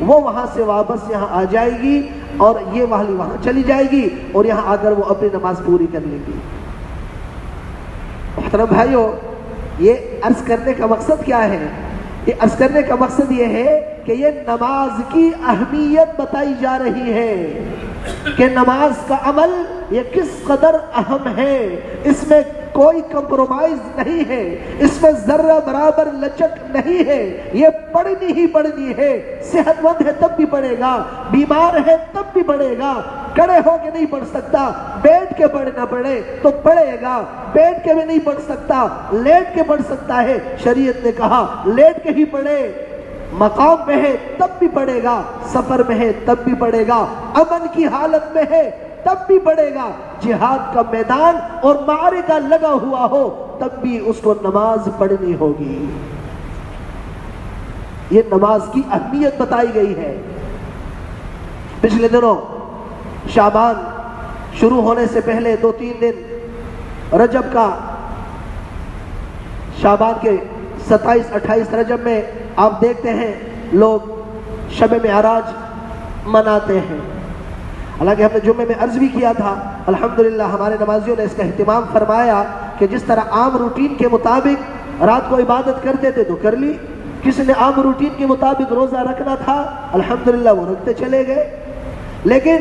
وہ وہاں سے واپس یہاں آ جائے گی اور یہ والی وہاں چلی جائے گی اور یہاں آ کر وہ اپنی نماز پوری کر لے گی۔ محترم بھائیو، یہ عرض کرنے کا مقصد کیا ہے؟ یہ عرض کرنے کا مقصد یہ ہے کہ یہ نماز کی اہمیت بتائی جا رہی ہے کہ نماز کا عمل یہ کس قدر اہم ہے، اس میں کوئی کمپرومائز نہیں ہے، اس میں ذرہ برابر لچک نہیں ہے، یہ پڑھنی ہی پڑھنی ہے۔ صحت مند ہے تب بھی پڑھے گا، بیمار ہے تب بھی پڑھے گا، کھڑے ہو کے نہیں پڑھ سکتا بیٹھ کے پڑھنا پڑے تو پڑھے گا، بیٹھ کے بھی نہیں پڑھ سکتا لیٹ کے پڑھ سکتا ہے، شریعت نے کہا لیٹ کے ہی پڑھے، مقام پہ ہے تب بھی پڑھے گا، سفر میں ہے تب بھی پڑھے گا، امن کی حالت میں ہے تب بھی پڑھے گا، جہاد کا میدان اور معرکہ لگا ہوا ہو تب بھی اس کو نماز پڑھنی ہوگی۔ یہ نماز کی اہمیت بتائی گئی ہے۔ پچھلے دنوں شعبان شروع ہونے سے پہلے 2-3 دن رجب کا، شعبان کے 27-28 رجب میں آپ دیکھتے ہیں لوگ شب معراج مناتے ہیں۔ حالانکہ ہم نے جمعے میں عرض بھی کیا تھا، الحمدللہ ہمارے نمازیوں نے اس کا اہتمام فرمایا کہ جس طرح عام روٹین کے مطابق رات کو عبادت کرتے تھے تو کر لی، کسی نے عام روٹین کے مطابق روزہ رکھنا تھا الحمدللہ وہ رکھتے چلے گئے، لیکن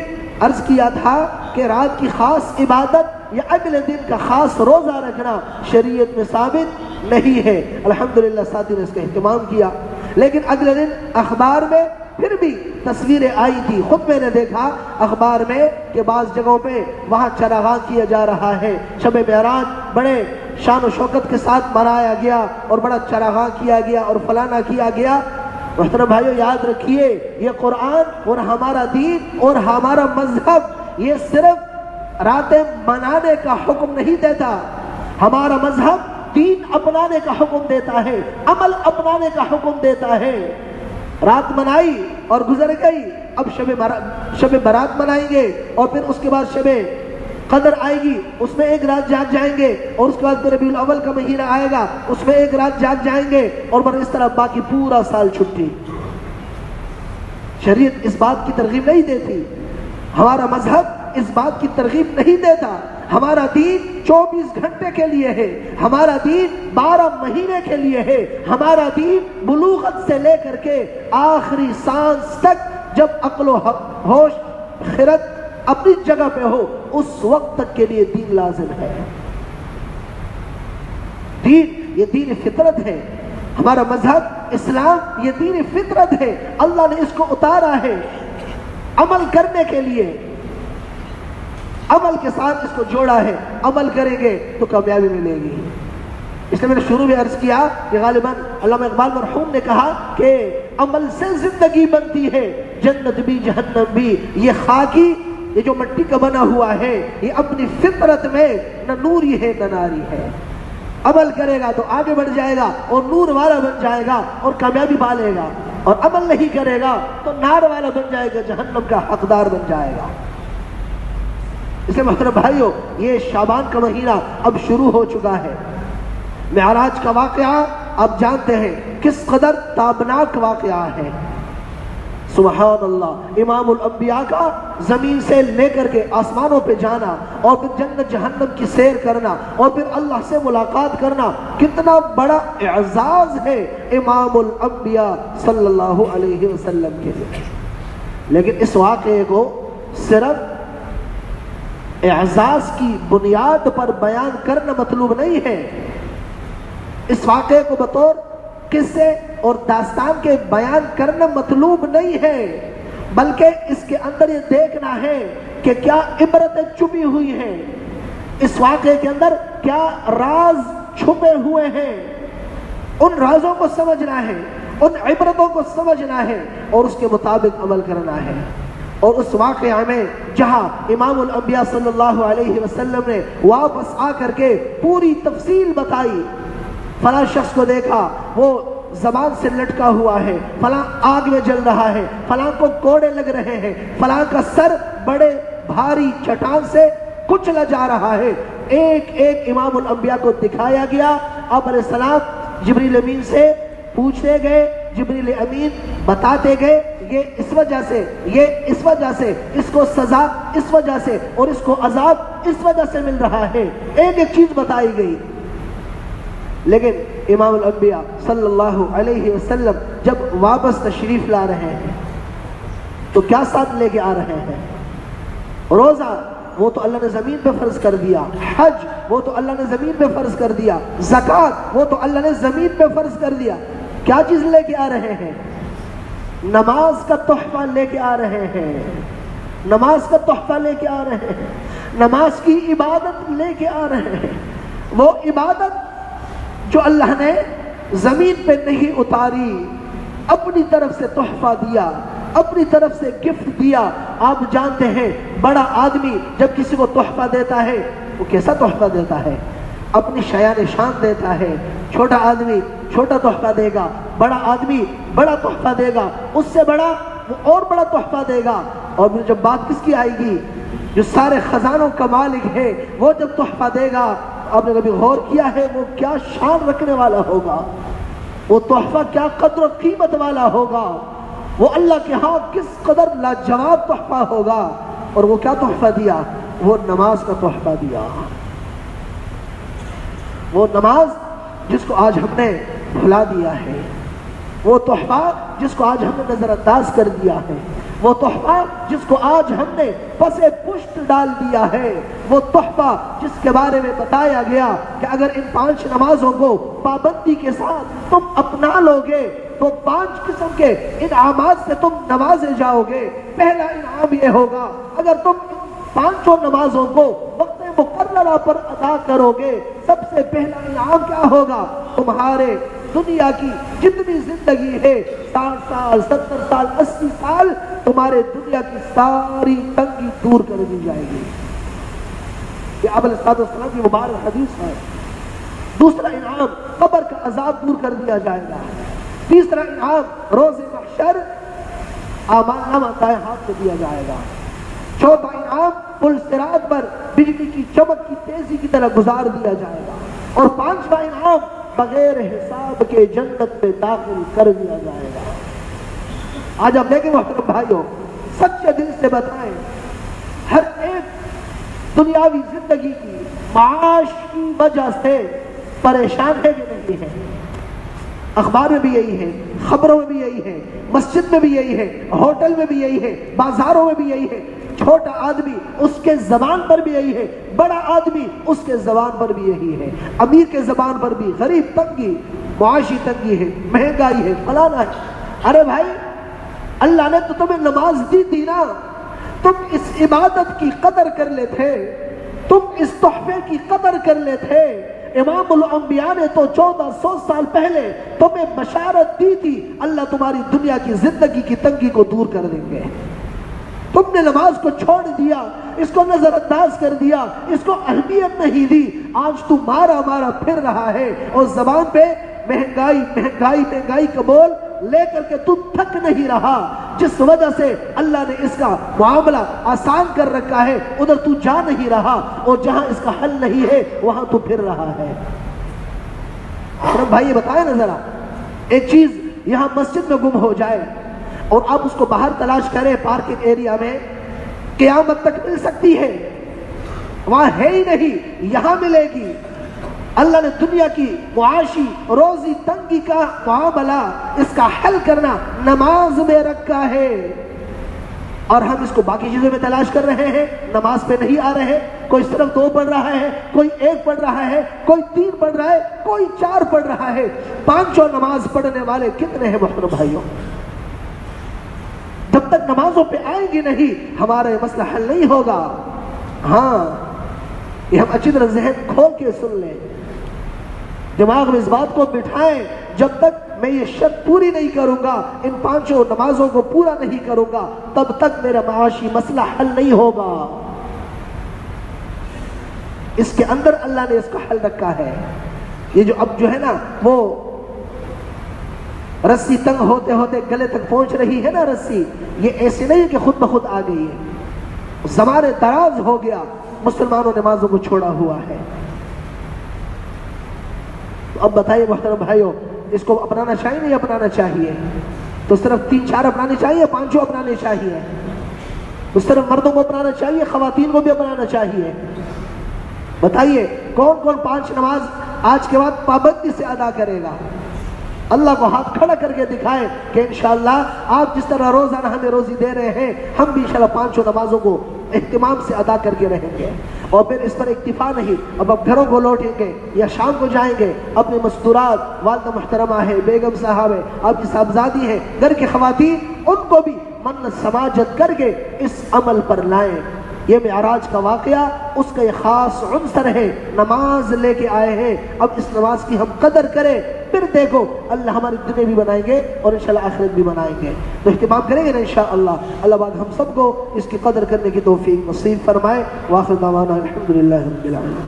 عرض کیا تھا کہ رات کی خاص عبادت یا اگلے دن کا خاص روزہ رکھنا شریعت میں ثابت نہیں ہے۔ الحمدللہ ساتھی نے اس کا اہتمام کیا، لیکن اگلے دن اخبار میں پھر بھی تصویریں آئی تھی، خود میں نے دیکھا اخبار میں کہ بعض جگہوں پہ وہاں چراغاں کیا جا رہا ہے، شب معراج بڑے شان و شوکت کے ساتھ منایا گیا اور بڑا چراغاں کیا گیا اور فلانا کیا گیا۔ محترم بھائیو یاد رکھیے، یہ قرآن اور ہمارا دین اور ہمارا مذہب یہ صرف راتیں منانے کا حکم نہیں دیتا، ہمارا مذہب دین اپنانے کا حکم دیتا ہے، عمل اپنانے کا حکم دیتا ہے۔ رات منائی اور گزر گئی، اب شب برات منائیں گے اور پھر اس کے بعد شب قدر آئے گی، اس میں ایک رات جاگ جائیں گے اور اس کے بعد ربیع الاول کا مہینہ آئے گا، اس میں ایک رات جاگ جائیں گے اور پھر اس طرح باقی پورا سال چھٹی۔ شریعت اس بات کی ترغیب نہیں دیتی، ہمارا مذہب اس بات کی ترغیب نہیں دیتا۔ ہمارا دین 24 گھنٹے کے لیے ہے، ہمارا دین 12 مہینے کے لیے ہے، ہمارا دین بلوغت سے لے کر کے آخری سانس تک، جب عقل و ہوش خرد اپنی جگہ پہ ہو اس وقت تک کے لیے دین لازم ہے۔ دین یہ دین فطرت ہے، ہمارا مذہب اسلام یہ دین فطرت ہے، اللہ نے اس کو اتارا ہے عمل کرنے کے لیے، عمل کے ساتھ اس کو جوڑا ہے، عمل کریں گے تو کامیابی ملے گی۔ اس لیے میں نے شروع میں عرض کیا کہ غالباً علامہ اقبال مرحوم نے کہا کہ عمل سے زندگی بنتی ہے، جنت بھی جہنم بھی، یہ خاکی یہ جو مٹی کا بنا ہوا ہے یہ اپنی فطرت میں نہ نوری ہے نہ ناری ہے۔ عمل کرے گا تو آگے بڑھ جائے گا اور نور والا بن جائے گا اور کامیابی پالے گا، اور عمل نہیں کرے گا تو نار والا بن جائے گا، جہنم کا حقدار بن جائے گا۔ اس لیے محترم بھائیو، یہ شعبان کا مہینہ اب شروع ہو چکا ہے۔ معراج کا واقعہ آپ جانتے ہیں کس قدر تابناک واقعہ ہے۔ سبحان اللہ، امام الانبیاء کا زمین سے لے کر کے آسمانوں پہ جانا اور پھر جنت جہنم کی سیر کرنا اور پھر اللہ سے ملاقات کرنا کتنا بڑا اعزاز ہے امام الانبیاء صلی اللہ علیہ وسلم کے لیے۔ لیکن اس واقعے کو صرف اعزاز کی بنیاد پر بیان کرنا مطلوب نہیں ہے، اس واقعے کو بطور قصے اور داستان کے بیان کرنا مطلوب نہیں ہے، بلکہ اس کے اندر یہ دیکھنا ہے کہ کیا عبرتیں چھپی ہوئی ہیں، اس واقعے کے اندر کیا راز چھپے ہوئے ہیں، ان رازوں کو سمجھنا ہے، ان عبرتوں کو سمجھنا ہے اور اس کے مطابق عمل کرنا ہے۔ اور اس واقعہ میں جہاں امام الانبیاء صلی اللہ علیہ وسلم نے واپس آ کر کے پوری تفصیل بتائی، فلاں شخص کو دیکھا وہ زبان سے لٹکا ہوا ہے، فلاں آگ میں جل رہا ہے، فلاں کو کوڑے لگ رہے ہیں، فلاں کا سر بڑے بھاری چٹان سے کچلا جا رہا ہے، ایک ایک امام الانبیاء کو دکھایا گیا۔ آپ علیہ السلام جبریل امین سے پوچھتے گئے، جبریل امین بتاتے گئے، یہ اس وجہ سے، یہ اس وجہ سے، اس کو سزا اس وجہ سے اور اس کو عذاب اس وجہ سے مل رہا ہے، ایک ایک چیز بتائی گئی۔ لیکن امام الانبیاء صلی اللہ علیہ وسلم جب واپس تشریف لا رہے ہیں تو کیا ساتھ لے کے آ رہے ہیں؟ روزہ وہ تو اللہ نے زمین پہ فرض کر دیا، حج وہ تو اللہ نے زمین پہ فرض کر دیا، زکوٰۃ وہ تو اللہ نے زمین پہ فرض کر دیا۔ کیا چیز لے کے آ رہے ہیں؟ نماز کا تحفہ لے کے آ رہے ہیں، نماز کا تحفہ لے کے آ رہے ہیں، نماز کی عبادت لے کے آ رہے ہیں، وہ عبادت جو اللہ نے زمین پہ نہیں اتاری، اپنی طرف سے تحفہ دیا، اپنی طرف سے گفٹ دیا۔ آپ جانتے ہیں بڑا آدمی جب کسی کو تحفہ دیتا ہے وہ کیسا تحفہ دیتا ہے؟ اپنی شایان شان دیتا ہے۔ چھوٹا آدمی چھوٹا تحفہ دے گا، بڑا آدمی بڑا تحفہ دے گا، اس سے بڑا وہ اور بڑا تحفہ دے گا۔ اور پھر جب بات کس کی آئے گی؟ جو سارے خزانوں کا مالک ہے وہ جب تحفہ دے گا، آپ نے کبھی غور کیا ہے وہ کیا شان رکھنے والا ہوگا؟ وہ تحفہ کیا قدر و قیمت والا ہوگا؟ وہ اللہ کے ہاں کس قدر لاجواب تحفہ ہوگا؟ اور وہ کیا تحفہ دیا؟ وہ نماز کا تحفہ دیا۔ وہ نماز جس کو آج ہم نے بھلا دیا ہے، وہ تحفہ جس کو آج ہم نے نظر انداز کر دیا ہے، وہ تحفہ جس کو آج ہم نے پس پشت ڈال دیا ہے، وہ تحفہ جس کے بارے میں بتایا گیا کہ اگر ان 5 نمازوں کو پابندی کے ساتھ تم اپنا لوگے تو 5 قسم کے انعامات سے تم نوازے جاؤ گے۔ پہلا انعام یہ ہوگا، اگر تم ان 5 نمازوں کو وقت مقررہ پر ادا کرو گے، سب سے پہلا انعام کیا ہوگا؟ تمہارے دنیا کی جتنی زندگی ہے، 60 سال 70 سال 80 سال، تمہارے دنیا کی ساری تنگی دور کر دی جائے گی۔ یہ آپ علیہ السلام کی مبارک حدیث ہے۔ دوسرا انعام، قبر کا عذاب دور کر دیا جائے گا۔ تیسرا انعام، روز محشر اعمال نامہ دائیں ہاتھ سے دیا جائے گا۔ چوتھا انعام، پل صراط پر بجلی کی چمک کی تیزی کی طرح گزار دیا جائے گا۔ اور 5واں انعام، بغیر حساب کے جنت میں داخل کر دیا جائے گا۔ آج آپ دیکھیں محترم بھائیوں، سچے دل سے بتائیں، ہر ایک دنیاوی زندگی کی معاش کی وجہ سے پریشان ہے کہ نہیں ہے؟ اخبار میں بھی یہی ہے، خبروں میں بھی یہی ہے، مسجد میں بھی یہی ہے، ہوٹل میں بھی یہی ہے، بازاروں میں بھی یہی ہے۔ چھوٹا آدمی اس کے زبان پر بھی یہی ہے، بڑا آدمی اس کے زبان پر بھی یہی ہے، امیر کے زبان پر بھی غریب تنگی، معاشی تنگی ہے، مہنگائی ہے، فلانا ہے۔ ارے بھائی، اللہ نے تو تمہیں نماز دی تھی نا، تم اس عبادت کی قدر کر لیتے، تم اس تحفے کی قدر کر لیتے۔ امام الانبیاء نے تو 1400 سال پہلے تمہیں بشارت دی تھی، اللہ تمہاری دنیا کی زندگی کی تنگی کو دور کر دیں گے۔ تم نے نماز کو چھوڑ دیا، اس کو نظر انداز کر دیا، اس کو اہمیت نہیں دی۔ آج تو مارا مارا پھر رہا ہے اور زبان پہ مہنگائی مہنگائی مہنگائی کا بول لے کر کے تو تھک نہیں رہا، جس وجہ سے اللہ نے اس کا معاملہ آسان کر رکھا ہے، ادھر تو جا نہیں رہا، اور جہاں اس کا حل نہیں ہے وہاں تو پھر رہا ہے۔ بھائی یہ بتائیں نا ذرا، ایک چیز یہاں مسجد میں گم ہو جائے اور آپ اس کو باہر تلاش کریں پارکنگ ایریا میں، قیامت تک مل سکتی ہے؟ وہاں ہے ہی نہیں، یہاں ملے گی۔ اللہ نے دنیا کی معاشی روزی تنگی کا معاملہ، اس کا حل کرنا نماز میں رکھا ہے، اور ہم اس کو باقی چیزوں میں تلاش کر رہے ہیں، نماز پہ نہیں آ رہے۔ کوئی صرف 2 پڑھ رہا ہے، کوئی 1 پڑھ رہا ہے، کوئی 3 پڑھ رہا ہے، کوئی 4 پڑھ رہا ہے۔ 5 نماز پڑھنے والے کتنے ہیں محترم بھائیوں؟ جب تک نمازوں پہ آئیں گی نہیں، ہمارا یہ مسئلہ حل نہیں ہوگا۔ ہاں، یہ ہم اچھی طرح ذہن کھول کے سن لیں، دماغ میں اس بات کو بٹھائیں، جب تک میں یہ شرط پوری نہیں کروں گا، ان 5 نمازوں کو پورا نہیں کروں گا، تب تک میرا معاشی مسئلہ حل نہیں ہوگا۔ اس کے اندر اللہ نے اس کا حل رکھا ہے۔ یہ جو اب جو ہے نا وہ رسی تنگ ہوتے ہوتے گلے تک پہنچ رہی ہے نا رسی، یہ ایسے نہیں کہ خود بخود آ گئی ہے، زمانے دراز ہو گیا مسلمانوں نمازوں کو چھوڑا ہوا ہے۔ تو اب بتائیے محترم بھائیوں، اس کو اپنانا چاہیے نہیں اپنانا چاہیے؟ تو صرف 3-4 اپنانے چاہیے، 5 اپنانے چاہیے؟ تو صرف مردوں کو اپنانا چاہیے، خواتین کو بھی اپنانا چاہیے؟ بتائیے کون کون 5 نماز آج کے بعد پابندی سے ادا کرے گا؟ اللہ کو ہاتھ کھڑا کر کے دکھائے کہ انشاءاللہ آپ جس طرح روزانہ ہمیں روزی دے رہے ہیں، ہم بھی انشاءاللہ 5 نمازوں کو اہتمام سے ادا کر کے رہیں گے۔ اور پھر اس پر اکتفا نہیں، اب آپ گھروں کو لوٹیں گے یا شام کو جائیں گے، اپنے مستورات، والدہ محترمہ ہے، بیگم صاحب ہے، آپ کی صاحبزادی ہے، گھر کی خواتین، ان کو بھی منت سماجت کر کے اس عمل پر لائیں۔ یہ معراج کا واقعہ اس کا یہ خاص عنصر ہے، نماز لے کے آئے ہیں، اب اس نماز کی ہم قدر کریں، پھر دیکھو اللہ ہماری دنیا بھی بنائیں گے اور انشاءاللہ آخرت بھی بنائیں گے۔ تو اہتمام کریں گے نا انشاءاللہ۔ اللہ پاک ہم سب کو اس کی قدر کرنے کی توفیق نصیب فرمائے۔ وآخر دعوانا الحمدللہ رب العالمین۔